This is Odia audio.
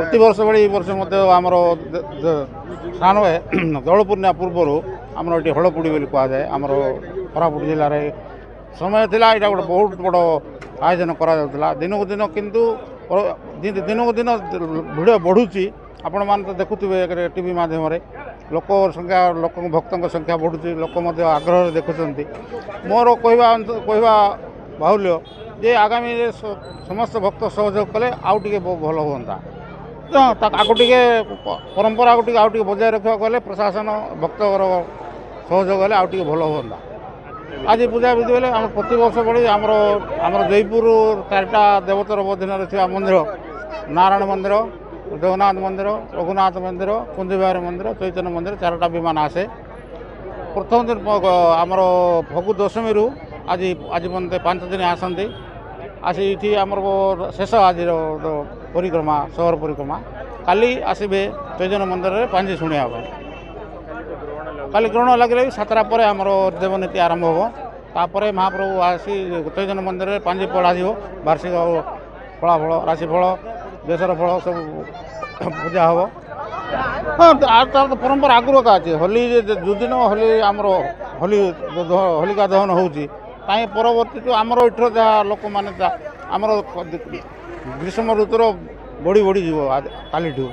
प्रतिवर्ष भଳି ଏ ବର୍ଷ ମଧ୍ୟ ଆମର ସ୍ନାନ ହୁଏ ଦୋଳ ପୂର୍ଣ୍ଣିମା ପୂର୍ବରୁ ଆମର ଏଠି ହଳପୁଡ଼ି ବୋଲି କୁହାଯାଏ। ଆମର କୋରାପୁଟ ଜିଲ୍ଲାରେ ସମୟ ଥିଲା ଏଇଟା ଗୋଟେ ବହୁତ ବଡ଼ ଆୟୋଜନ କରାଯାଉଥିଲା। ଦିନକୁ ଦିନ କିନ୍ତୁ ଦିନକୁ ଦିନ ଭିଡ଼ ବଢ଼ୁଛି। ଆପଣମାନେ ତ ଦେଖୁଥିବେ ଟିଭି ମାଧ୍ୟମରେ ଲୋକଙ୍କ ଭକ୍ତଙ୍କ ସଂଖ୍ୟା ବଢ଼ୁଛି। ଲୋକ ମଧ୍ୟ ଆଗ୍ରହରେ ଦେଖୁଛନ୍ତି। ମୋର କହିବା ବାହୁଲ୍ୟ ଯେ ଆଗାମୀରେ ସମସ୍ତ ଭକ୍ତ ସହଯୋଗ କଲେ ଆଉ ଟିକେ ଭଲ ହୁଅନ୍ତା। ତାକୁ ଟିକେ ପରମ୍ପରାକୁ ଟିକେ ଆଉ ଟିକେ ବଜାୟ ରଖିବାକୁ ଗଲେ ପ୍ରଶାସନ ଭକ୍ତଙ୍କର ସହଯୋଗ ହେଲେ ଆଉ ଟିକେ ଭଲ ହୁଅନ୍ତା। ଆଜି ପୂଜାବିଧି ହେଲେ ଆମର ପ୍ରତିବର୍ଷ ଭଳି ଆମର ଜୟପୁର 4ଟା ଦେବତାର ଅଧୀନରେ ଥିବା ମନ୍ଦିର ନାରାୟଣ ମନ୍ଦିର, ଜଗନ୍ନାଥ ମନ୍ଦିର, ରଘୁନାଥ ମନ୍ଦିର, କୁଞ୍ଜବିହାରୀ ମନ୍ଦିର, ଚୈତନ୍ୟ ମନ୍ଦିର 4ଟା ବିମାନ ଆସେ। ପ୍ରଥମ ଦିନ ଆମର ଫଗୁ ଦଶମୀରୁ ଆଜି ପର୍ଯ୍ୟନ୍ତ 5 ଦିନ ଆସନ୍ତି। ଆସି ଏଠି ଆମର ଶେଷ ଆଜିର ପରିକ୍ରମା ସହର ପରିକ୍ରମା। କାଲି ଆସିବେ ଚୈତନ୍ୟ ମନ୍ଦିରରେ ପାଞ୍ଜି ଶୁଣିବା ପାଇଁ। କାଲି ଗ୍ରହଣ ଲାଗିଲେ ବି 7ଟା ପରେ ଆମର ଦେବନୀତି ଆରମ୍ଭ ହେବ। ତାପରେ ମହାପ୍ରଭୁ ଆସି ଚୈତନ୍ୟ ମନ୍ଦିରରେ ପାଞ୍ଜି ପଢ଼ାଯିବ। ବାର୍ଷିକ ଫଳାଫଳ ରାଶିଫଳ ଦେଶର ଫଳ ସବୁ ପୂଜା ହେବ। ହଁ ତାର ତ ପରମ୍ପରା ଆଗରୁ ଏକା ଅଛି। ହୋଲି ଯେଉଁଦିନ ହୋଲି ଆମର ହୋଲିକା ଦହନ ହେଉଛି କାହିଁ ପରବର୍ତ୍ତୀ ଆମର ଏଠିର ଯାହା ଲୋକମାନେ ଆମର ଗ୍ରୀଷ୍ମ ଋତୁର ବଢ଼ିଯିବ କାଲିଠୁ।